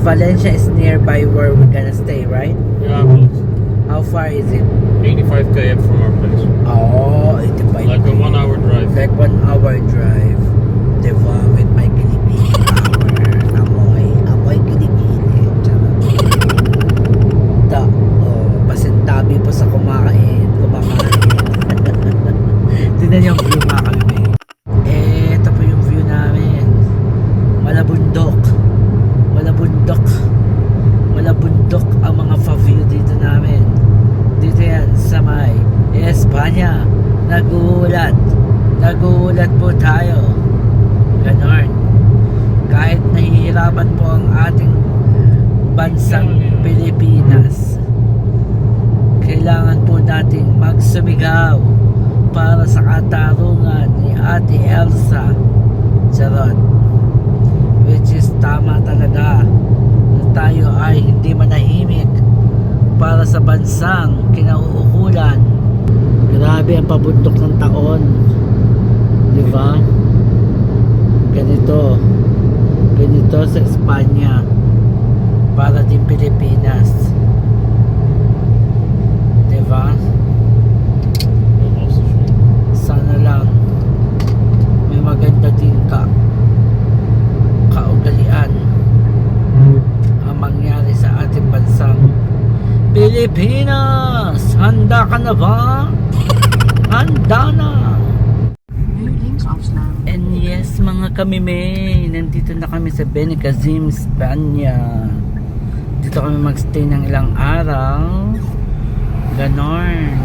Valencia is nearby where we're gonna stay, right? Yeah, but How far is it? 85 km from our place. Oh, 85. Like a 1 hour drive. Like 1 hour drive. Diba? With my kilikili power. Amoy kilikili. Pasintabi po sa kumakain. Tignan niyo yung view mga kami. Ito po yung view namin. Malabundok ang mga fa-view dito namin. Dito yan sa may Espanya. Nagulat po tayo. Ganon. Kahit nahihirapan po ang ating bansang Pilipinas, kailangan po nating magsumigaw para sa katarungan ni Ate Elsa. Charot. Which is tama talaga na tayo ay hindi manahimik para sa bansang kinauukulan. Grabe ang pabundok ng taon, di ba? Ganito sa Espanya, para din Pilipinas, di ba? Sana lang may maganda din kaugalian ang mangyari sa ating bansang Pilipinas. Handa ka na ba? Handa na. And yes mga kamime, nandito na kami sa Benicazim, Espanya. Dito kami magstay ng ilang araw. Ganon.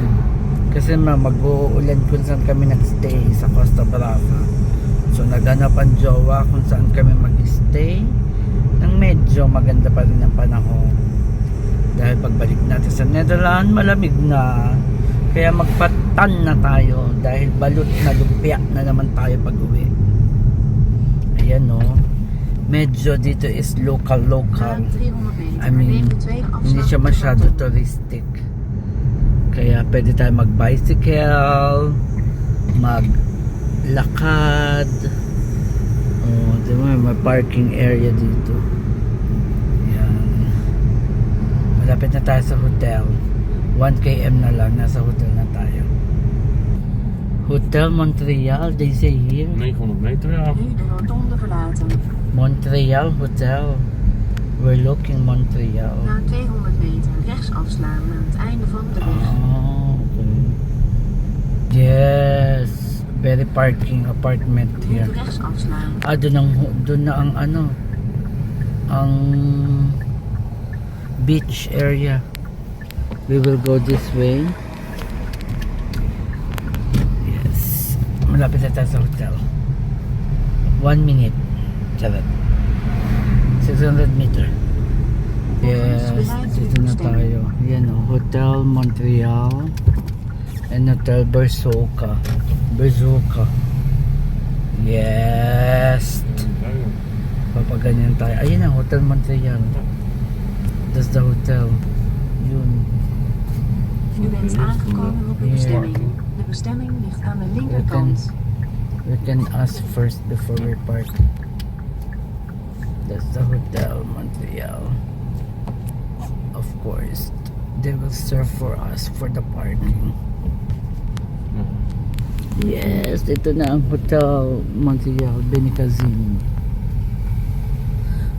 Kasi mag-uulan kung saan kami nagstay sa Costa Brava. So naghanap ang jowa kung saan kami mag-stay nang medyo maganda pa rin ang panahon. Dahil pagbalik natin sa Netherlands, malamig na. Kaya magpatan na tayo dahil balot na lumpia na naman tayo pag uwi. Ayan o. Medyo dito is local. I mean, hindi siya masyado touristic. Kaya pwede tayo mag-bicycle, maglakad. Oh, diba, may parking area dito. Ayan. Malapit na tayo sa hotel. 1 km na lang, nasa hotel na tayo. Hotel Montreal, they say here. 900 meter, ja. Nu de rotonde verlaten. Montreal Hotel. We're looking Montreal. Na 200 meter rechts afslaan aan het einde van de weg. Oh, okay. Yes, very parking apartment here. Even rechts afslaan. Doon na ang ang beach area. We will go this way. Yes. Malapit na tayo sa hotel. 1 minute. Charot. 600 meter. Yes. Dito na tayo. Yan o. Hotel Montreal. And Hotel Berzoka. Yes. Papaganyan tayo. Ayun ang Hotel Montreal. That's the hotel. Yun. U bent aangekomen op uw bestemming. De bestemming ligt aan de linkerkant. We can ask first before we park. That's the Hotel Montreal. Of course, they will serve for us for the parking. Yes, ito na ang Hotel Montreal, Benicazim.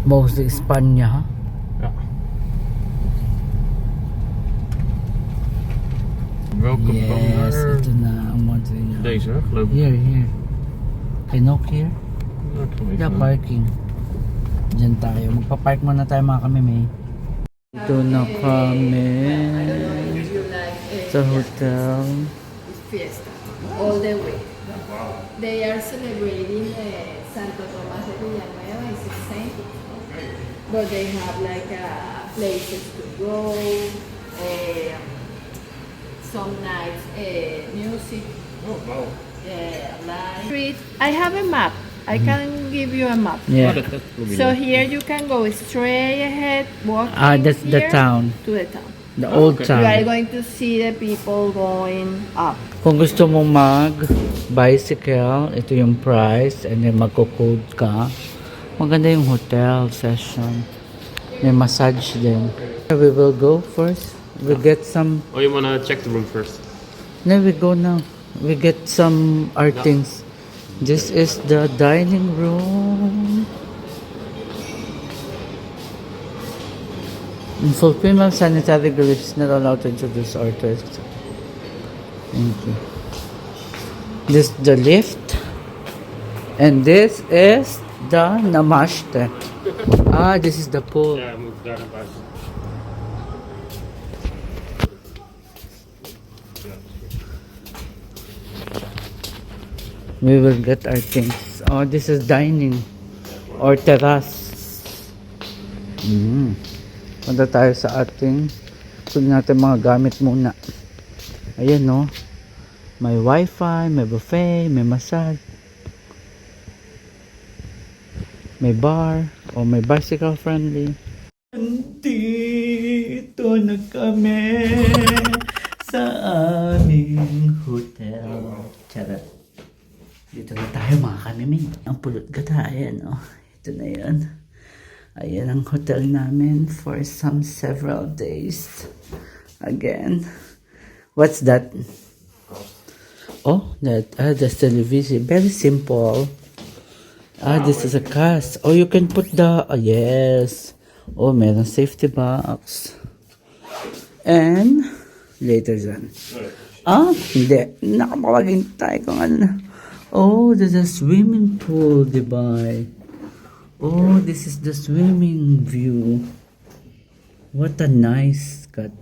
Mostly Espanya. Ja. Welke Yes, banner? ito na ang Montreal. Deze, hè, geloof ik. Here. Can knock here? Ja, ik ga hem Yeah, even- parking. Diyan tayo. Magpa-park muna tayo mga kamimay. Ito na kami sa hotel. Fiesta all the way. They are celebrating Santo Tomás de Villanueva, it's a saint, but they have like places to go, some nights music, Oh, wow. live street. I have a map. I can give you a map. Yeah. Oh, dat wil ik So niet. here you can go straight ahead, walking That's the here town. to the town. The Oh, old okay. You are town. going to see the people going up. Kung gusto mo mag-bicycle, ito yung price, and then magko-code ka. Maganda yung hotel session. May massage din. We will go first. We get some. Oh, you wanna check the room first? No, we go now. We get some art things. This is the dining room. In fulfillment of sanitary regulations, not allowed to introduce artists. Thank you. This is the lift. And this is the namashte. Ah, this is the pool. Yeah, move daar naar buiten. We will get our things. Oh, this is dining or terrace. Punta tayo sa ating kunin natin mga gamit muna. Ayan no. May wifi, may buffet, may massage. May bar o may bicycle friendly. Nandito na kami sa aming hotel. Charot. Dito na tayo mga kamimin. Ang pulot gata. Ayan o. Ito na yan. Ayan ang hotel namin for several days. Again. What's that? Oh, that's television. Very simple. This is a cast. Oh, you can put the, yes. Oh, meron safety box. And, later dyan. Hindi. Nakapagintay kung ano na. Oh, there's a swimming pool, diba? Oh, this is the swimming view. What a nice cut.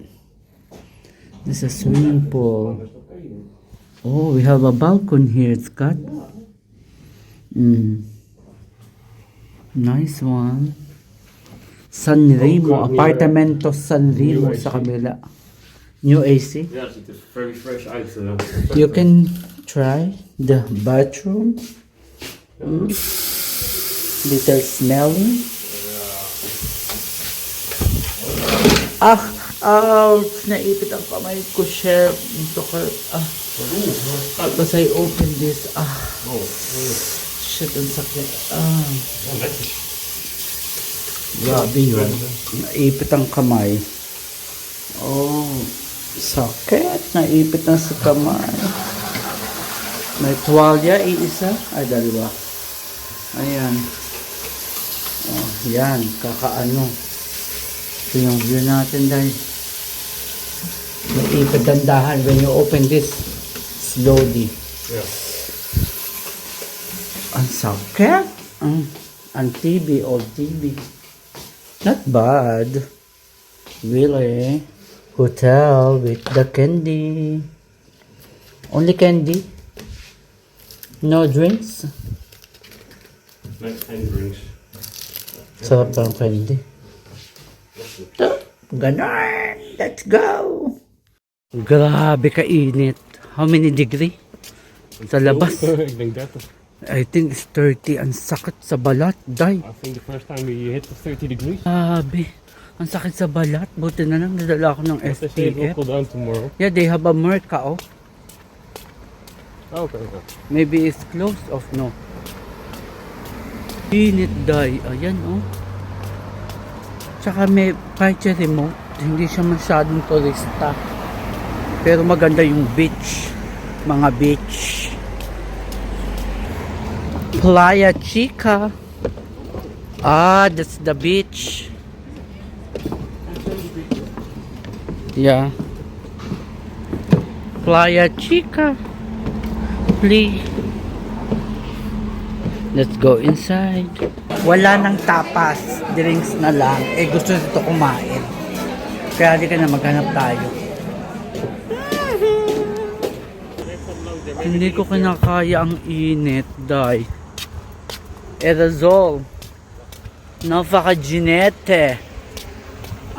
This is a swimming pool. Oh, we have a balcony here, Scott. Nice one. San Remo, apartamento San Remo sa kabila. New AC. Ja, het ziet er very fresh uit. You can try the bathroom. Little smelly. Ouch! Naipit ang kamay ko, chef. Because I opened this. Shit, ang sakit. Grabe yun. Naipit ang kamay. Oh, sakit. Naipit na sa kamay. May tuwalya, iisa. Ay, dalawa. Ayan. Oh, yan. Kakaano. Ito yung view natin, dahil. Naipit dandahan when you open this slowly. Yeah. Ang sakit. Ang TV, old TV. Not bad. Really. Hotel with the candy. Only candy? No drinks? Next 10 drinks. Sarap ang candy. Ganon. Let's go. Grabe kainit. How many degree? Sa labas. Ik denk 30. I think it's 30. Ang sakit sa balat. Die. I think the first time we hit the 30 degrees. Grabe. Ang sakit sa balat. Buti na lang nadala ako ng They say it will SPF. cool down tomorrow. Yeah, they have a Merca, oh. Oh, okay. Maybe it's closed off, no? Init die. Ayan, oh. Tsaka may kahit siya remote, hindi siya masyadong turista. Pero maganda yung beach. Mga beach. Playa Chica. That's the beach. Yeah. Playa Chica. Please. Let's go inside. Wala nang tapas. Drinks na lang. Gusto nito kumain. Kaya di ka na maghanap tayo. Hindi ko kinakaya ang init, dai. Aerosol. Napaka-ginete.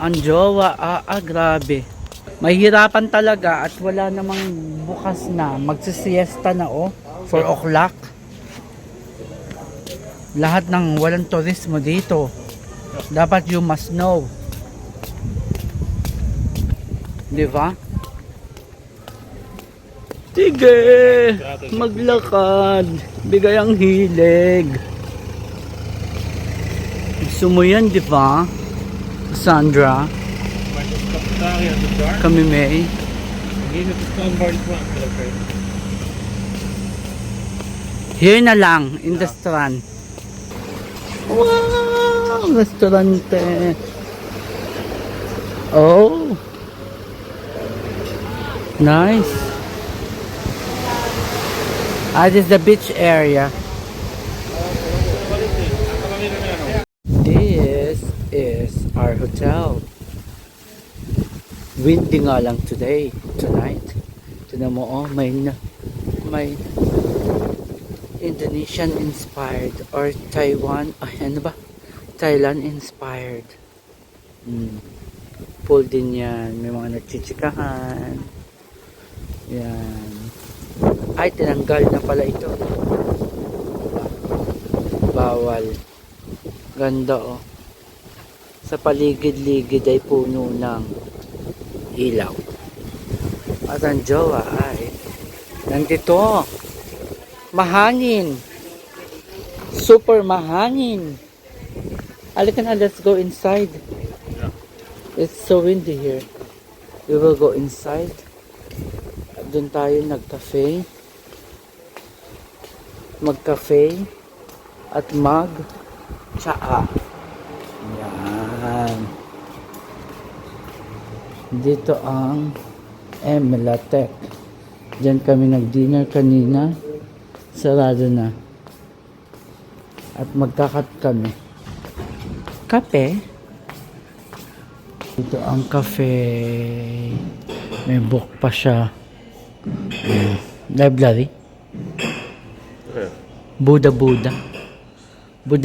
Ang jowa, grabe. Mahirapan talaga at wala namang bukas na. Magsisiesta na, 4 o'clock. Lahat ng walang turismo dito. Dapat you must know. Di ba? Sige! Maglakad. Bigay ang hilig. Gusto mo yan, di ba? Sandra, Maar het is cafetaria in the dark. kami May. Hier is het stoombar die kwam. Oké. Here na lang, in the strand. Wow! Restaurante. Oh! Nice. This is the beach area. This is our hotel. Windy nga lang tonight. Tignan mo, oh, may Indonesian inspired or Taiwan, ano ba? Thailand inspired. Pool din yan. May mga nagchichikahan. Yan. Ay, tinanggal na pala ito. Bawal. Ganda, oh. Sa paligid-ligid ay puno ng ilaw. At ang jowa ay nandito. Mahangin. Super mahangin. Halika na, let's go inside. Yeah. It's so windy here. We will go inside. Doon tayo nagcafe. Magcafe at mag-tsaa. Yan. Dito ang Emlatec. Diyan kami nag-dinner kanina. Sarado na. At magkakat kami. Kape. Dito ang cafe. May book pa siya. Library. Yeah. Buddha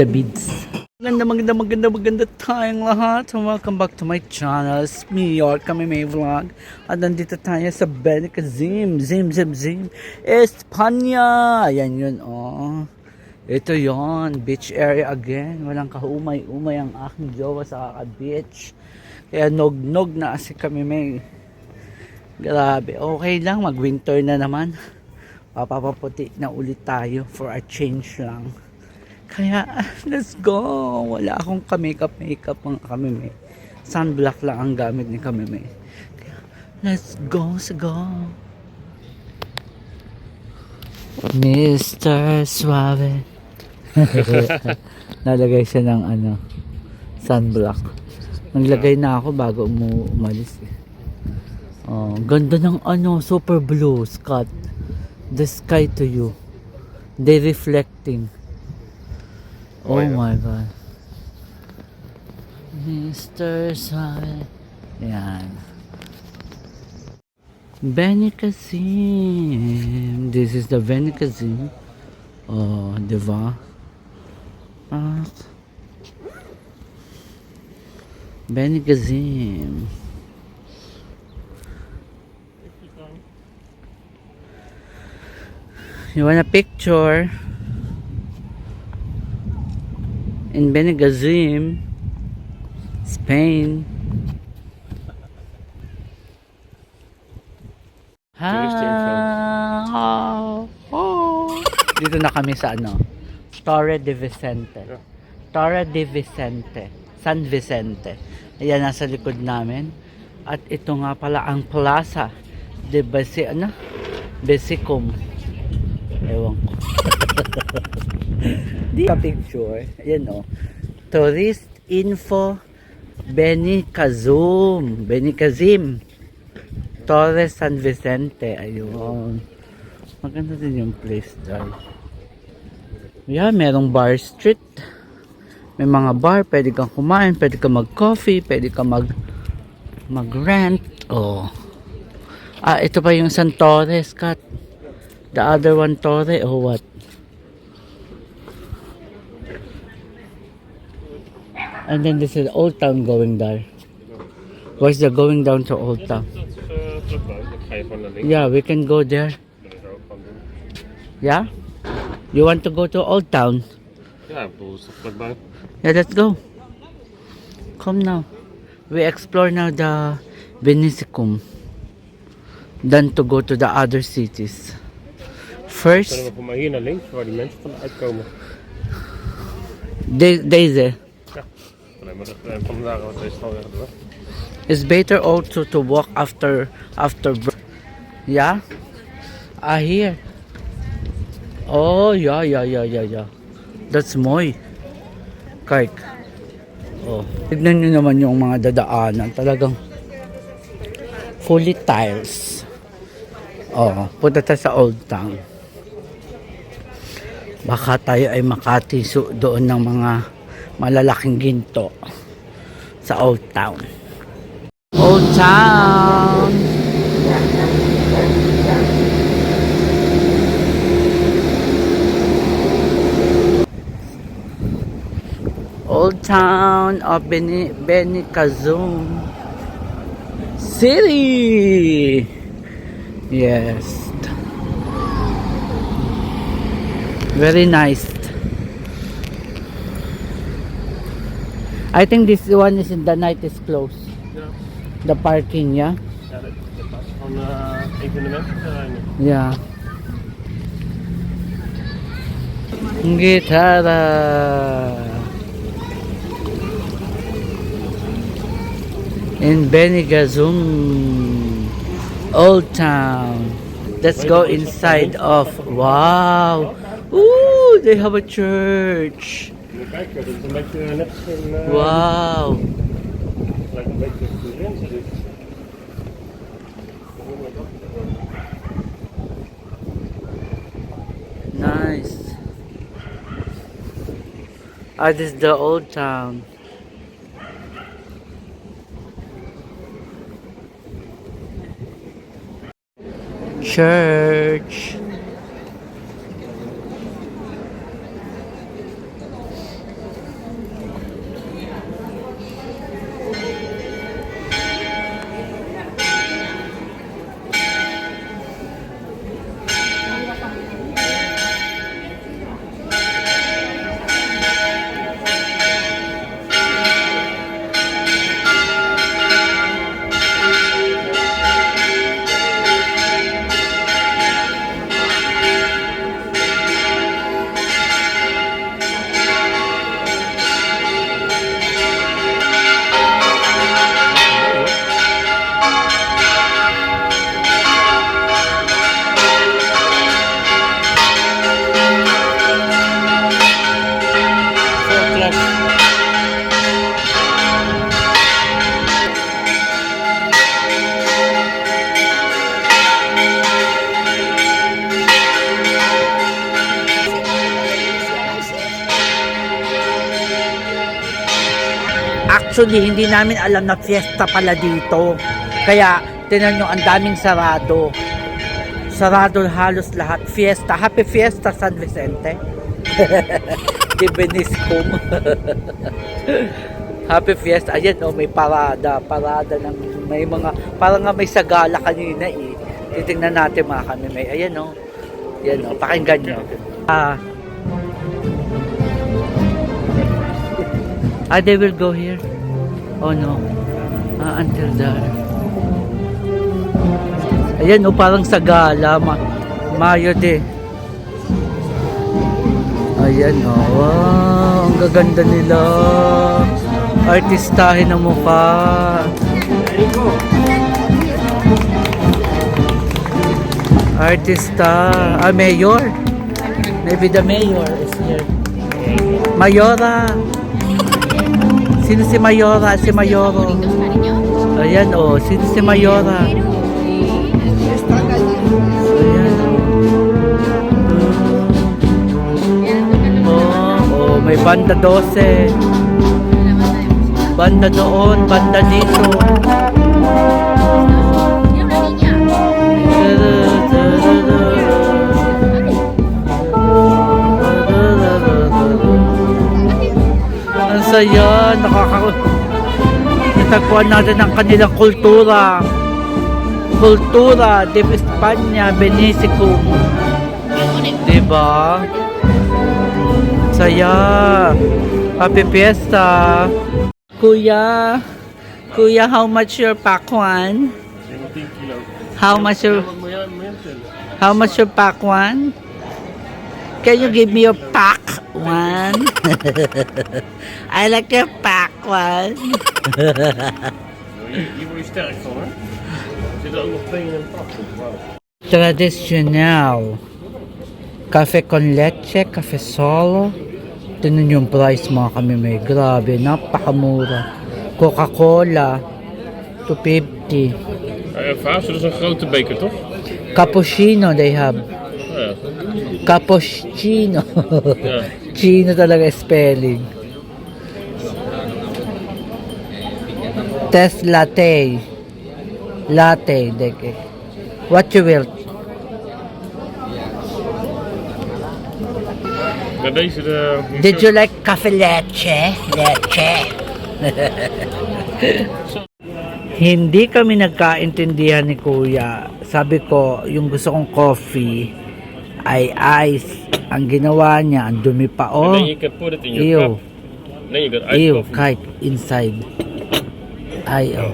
Beads. Maganda tayong lahat. Welcome back to my channel. It's me, your kami may vlog. At nandito tayo sa Benicazim. Zim. Espanya. Ayan yun, oh. Ito yon, beach area again. Walang kaumay-umay ang aking jowa sa kaka-beach. Kaya nog na kasi kami may. Grabe, okay lang, mag-winter na naman. Papaputi na ulit tayo for a change lang. Kaya, let's go. Wala akong makeup mga kami may. Sunblock lang ang gamit ni kami may. Kaya, let's go. Mr. Suave. Nalagay siya ng sunblock. Naglagay na ako bago umalis eh. Oh, ganda ng super blue, Scott. The sky to you. They reflecting. Oh yeah. my God. Mr. Suave. Yan. Benicazim. This is the Benicazim. Oh, diba? Benicazim. You want a picture? In Benicazim, Spain. Dito na kami sa Torre de Vicente. Yeah. Torre de Vicente. San Vicente. Ayan, nasa likod namin. At ito nga pala ang plaza de Besicum. Ewan ko. Di ka picture. Ayan o. Tourist info Benicazim. Torre San Vicente. Ayun. Maganda din yung place dahil. Yeah, merong bar street. May mga bar, pwede kang kumain, pwede kang mag-coffee, pwede kang mag-rent. Oh. Ito pa yung San Torres, Kat. The other one, Torre, or what? And then this is Old Town going there. Where's the going down to Old Town? Dat is vlakbij. Dan ga je van de links. Yeah, we can go there. Dat is ook van doen. Yeah? You want to go to Old Town? Ja, ik bedoel, is toch vlakbij? Yeah, let's go. Come now. We explore now the Benicicum. Then to go to the other cities. Kunnen First, we voor mij hier naar links, waar die mensen van uitkomen? Daisy. Ja, maar dat vandaag wat is dan weer door. It's better also to walk after yeah. Here. Oh, yeah. That's Moy. Kijk. Oh. Tignan nyo naman yung mga dadaanan. Talagang fully tiles. Oh, punta tayo sa Old Town. Baka tayo ay makatiso doon ng mga malalaking ginto sa Old Town. Old Town! Old Town of Benicazum City! Yes. Very nice. I think this one is in the night is closed. Ja. The parking, yeah? Ja, dat was van evenemententerreinen. Yeah. Gitara. In Benigazum, Old Town. Let's go inside of. Wow. Ooh, they have a church. Kijk, dat is een beetje net zo'n... Wow. lijkt een beetje op de grens. Dit. Nice. Ah, this is the Old Town. Church. Actually, hindi namin alam na fiesta pala dito. Kaya, tinan nyo, ang daming sarado. Sarado halos lahat. Fiesta. Happy Fiesta, San Vicente. Di Beniscum. Happy Fiesta. Ayan, oh, may parada. Parada ng may mga, parang nga may sagala kanina eh. Titingnan natin mga kami. May, ayan, oh. Ayan, oh. Pakinggan nyo. They will go here. Oh no. Until there. Ayan, oh, parang sagala. Mayo de. Ayan, oh. Wow, ang gaganda nila. Artistahin ang mukha. Artista. Mayor. Maybe the mayor is here. Mayora. Sino si Mayora? Si Mayoro. Ayan, oh. Sino si Mayora? Ayan, oh. May banda 12. Banda doon, banda dito. Ang saya, natagpuan natin ang kanilang kultura. Kultura de España, Benicicum. Diba? Saya. Happy Fiesta. Kuya, how much your pakwan? 17 kilo. How much your Moet pakwan? Can you give me your pack one? I like your pack man. Hier word je sterk van, hè? Er zitten ook nog twee in een pak. Wauw. Traditional. Cafe con leche, cafe solo. Tingnan yung price mga kami may. Grabe, napakamura. Coca-Cola, 250. Vaas, dat is een grote beker, toch? Cappuccino they have. Ja. Cappuccino. Ja. Chino talaga spelling. Test latte. Latte, deke. What you will? Ja, deze de... Did you like cafe leche? Leche. Hindi kami nagkaintindihan ni Kuya. Sabi ko, yung gusto kong coffee ay ice. Ang ginawa niya, ang dumi pa. And Oh, then you can put it in your ew. cup. Then you got iced Ew, coffee. kahit inside. Ay, oh.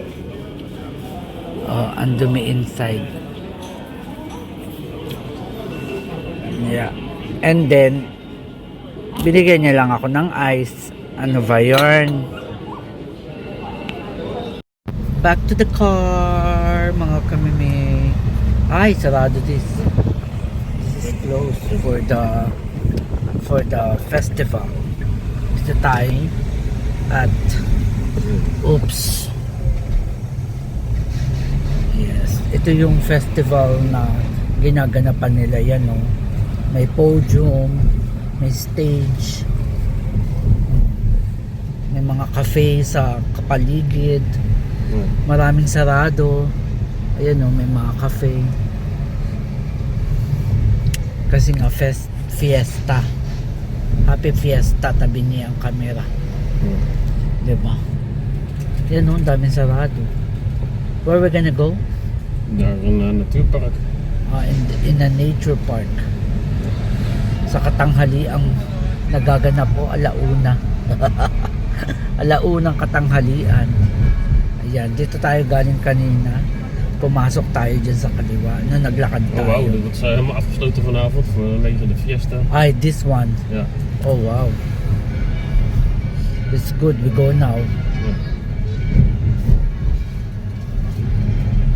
Oh, ang dumi inside. Yeah. And then, binigyan niya lang ako ng ice. Ano ba yun? Back to the car, mga kamime. Ay, sarado this. This is closed for the festival. Dito tayo at oops. Yes, ito yung festival na ginaganapan nila yan, no. May podium, may stage, may mga cafe sa kapaligid. Maraming sarado. Ayan o, may mga cafe. Kasi nga fiesta. Happy Fiesta, tabi niya ang camera. Diba? Yan o, daming sarado. Where we gonna go? Naar een natuurpark. In a nature park. Sa katanghali ang nagaganap po, alauna. Alaunang katanghalian. Ayan, dito tayo galing kanina. Pumasok tayo dyan sa kaliwa. Naglakad Oh tayo. wauw, dat wordt helemaal afgesloten vanavond vanwege de fiesta. Ay, this one. Ja. Oh, wow. It's good. We go now. Ja.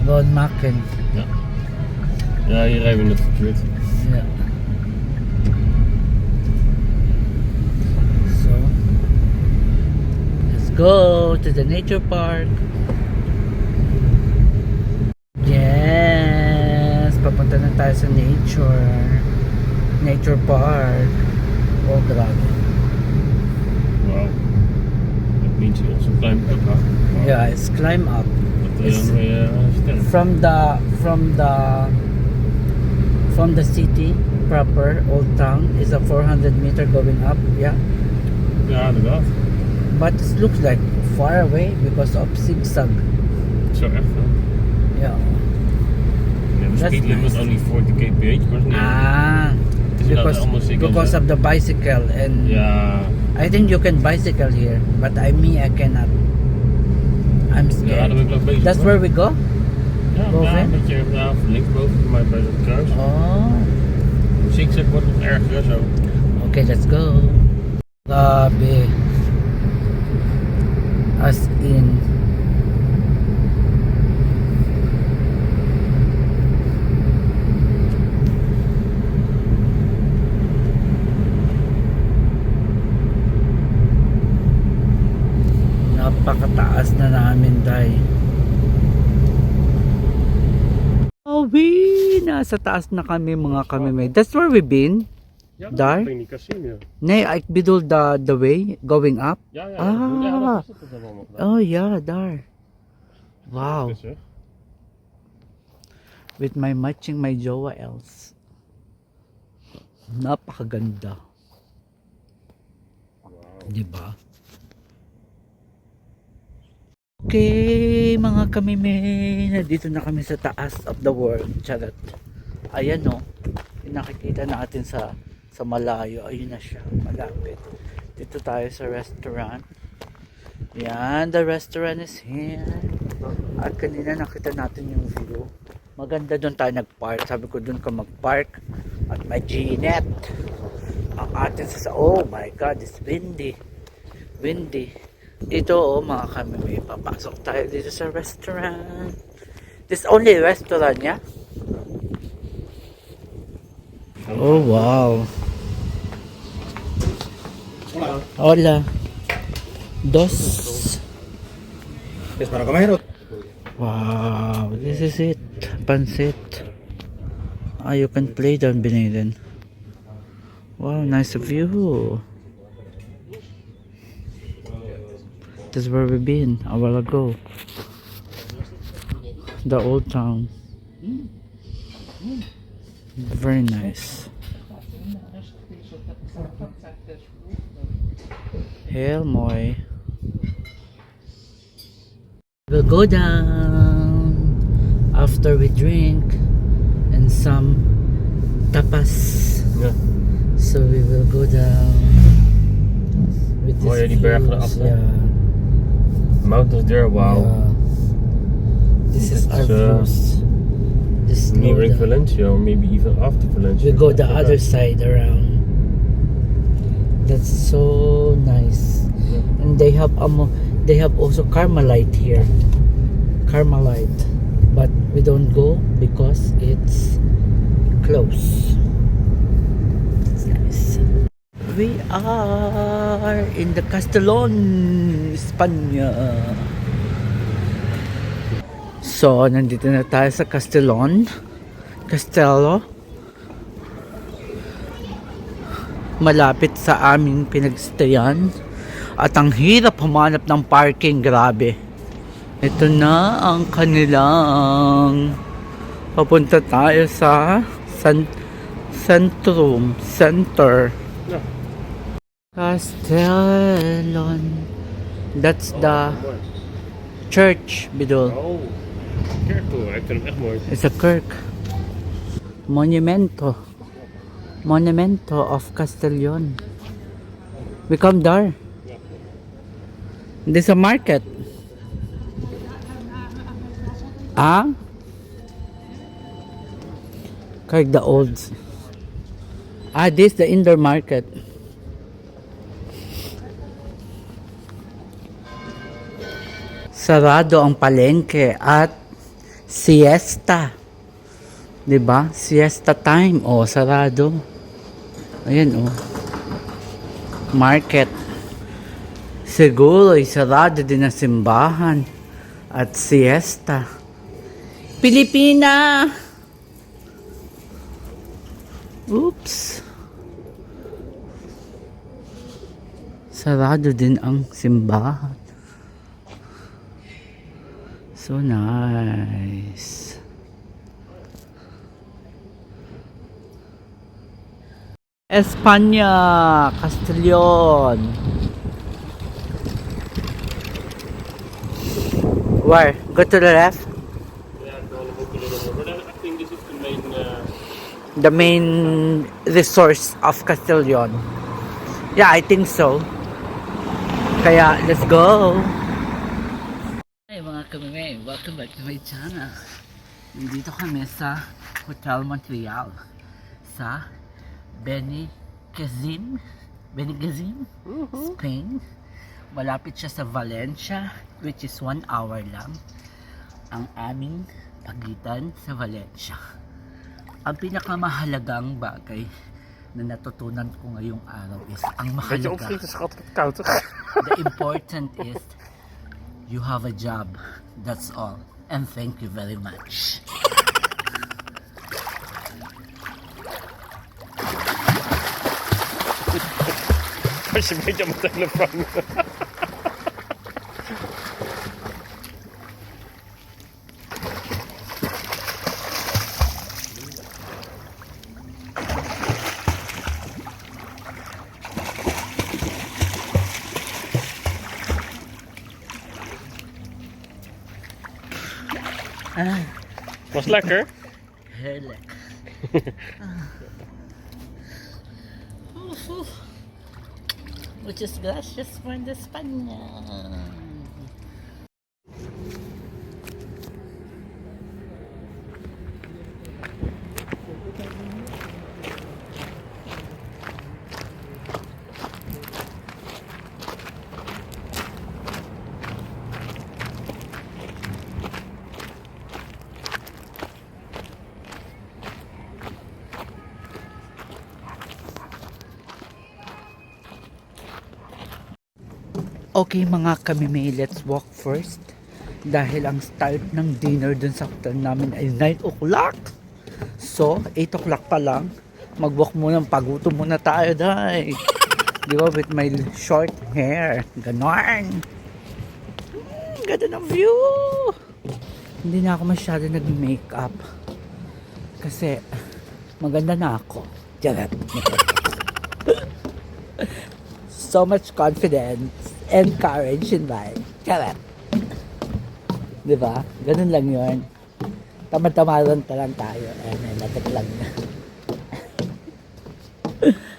Go on Macken. Ja. Ja, hier rijden we net verkeerd. Yeah. So, let's go to the nature park. Yes, papunta na tayo sa nature park. Oh, grabe. Wauw. Dat means je also climb up, huh? Wow. Yeah, it's climb up. Dat is dan weer sterk. From the city proper, Old Town, is a 400 meter going up. Yeah, Ja, inderdaad. but it looks like far away because of zigzag. Zo echt, hè? Yeah. Yeah, the That's speed limit nice. only 40 kph, maar niet. Ah, Het is inderdaad allemaal zigzag, because hè? of the bicycle and Ja, I think you can bicycle here, but I cannot. I'm ja, scared. daar ben ik nog bezig. That's hoor. where we go. Ja, boven? daar een beetje linksboven voor mij bij het kruis. Oh, Zigzag wordt nog erger, hè, zo. okay, let's go. Grabe. As in. Napakataas na namin, Day. Nasa taas na kami, mga kami. That's where we've been. Ja, Daar? ben ik niet casino. Nee, ik bedoel the way going up. Ja, ja, Ah. ja, dat is het allemaal nog. Oh yeah, daar. Wow. Dus, hè. With my matching my jowa else. Napakaganda. Diba? Okay, mga kamime, nandito na kami sa taas of the world. Charot. Ayan, no. Yung nakikita natin sa malayo. Ayun na siya, malapit. Dito tayo sa restaurant. Yan, the restaurant is here. At kanina nakita natin yung view. Maganda doon tayo nag-park. Sabi ko doon ka mag-park. At may G-net. Ang atin oh my God, it's windy. Windy. Dito mga kami, papasok tayo dito sa restaurant. This only restaurant, yeah? Oh, wow. Hola. Dos. ¿Es para comer? Wow, this is it. Pansit. Ah, you can play down Biniden. Wow, nice view. This is where we've been a while ago. The old town. Very nice. Hell, Moy. We'll go down after we drink and some tapas. Ja. So we will go down with this Mooi, die bergen views, erachter. yeah. Mountains there, wow. Yeah. This is our It's, views. This Nearing slow down. Valencia, or maybe even after Valencia. We go the I forgot. other side around. That's so nice. And they have also Carmelite here. Carmelite. But we don't go because it's close. It's nice. We are in the Castellón, España. So, nandito na tayo sa Castello. Malapit sa aming pinagstayan. At ang hirap humanap ng parking, grabe. Ito na ang kanilang papunta tayo sa Center. Ja. Castellon. That's the church, Bidol. Oh, kerktoren. Ik vind hem echt mooi. It's a kirk. Monumento of Castellon. We come there. There's a market. Ah? Like the old. Ah, this the indoor market. Sarado ang palengke at siesta. 'Di ba? Siesta time. Oh, sarado. Ayan oh. Market. Siguro sarado din ang simbahan at siesta. Pilipina. Oops. Sarado din ang simbahan. So nice. España, Castellon. Where? Go to the left? Ja, ik wil hem ook een little more. But I think this is the main... The main resource of Castellon. Yeah, I think so. Kaya, let's go! Hey mga kamime, welcome back to my channel. Nandito kami sa Hotel Montreal sa Benigazim, Spain. Malapit siya sa Valencia, which is 1 hour lang ang aming pagitan sa Valencia. Ang pinakamahalagang bagay na natutunan ko ngayong araw is ang Beetje mahalaga. opschieten, schat, het koud toch? The important is you have a job. That's all. And thank you very much. Als je een beetje op mijn telefoon. Was lekker? Heerlijk. Muchas gracias por the España. Okay mga kamimay, let's walk first. Dahil ang start ng dinner dun sa hotel namin ay 9 o'clock. So, 8 o'clock pa lang. Mag-walk muna, pagutom muna tayo dahil. Di ba, with my short hair. Ganon. Ganda ng view. Hindi na ako masyado nag-makeup. Kasi, maganda na ako. Jagat. So much confidence and courage in life. Jagat. Diba? Ganun lang yun. Tamad-tamaran pa lang tayo. Lagat lang na.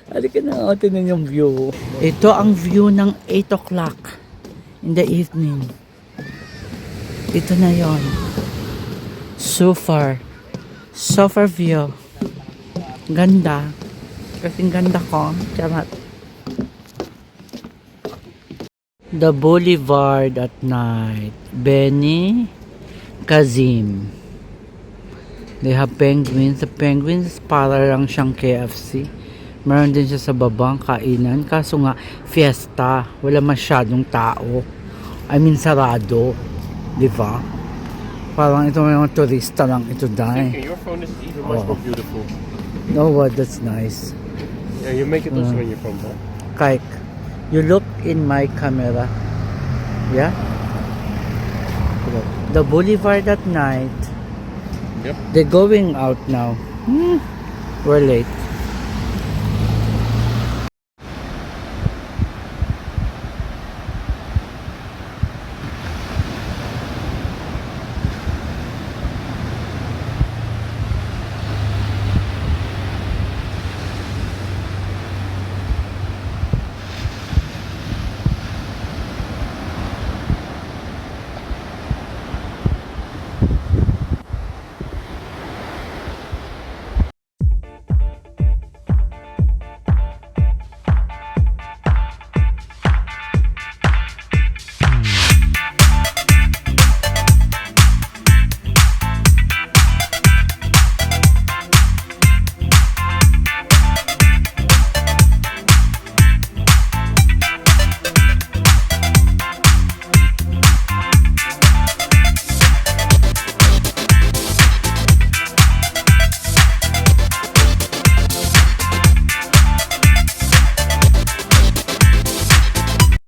Halika na, tingnan yung view. Ito ang view ng 8 o'clock in the evening. Ito na yon. So far view. Ganda. Kasing ganda ko. Charot. The Boulevard at night. Benny Kazim. They have penguins. The penguins para lang siyang KFC. Meron din siya sa babang kainan. Kaso nga, fiesta. Wala masyadong tao. I mean, sarado. Diba? Parang ito mga turista lang ito dahil. Your phone is even much more beautiful. No, what? That's nice. Yeah, you make it also when you're from home. Kike, you look in my camera. Yeah? The boulevard at night. Yep. They're going out now. We're late.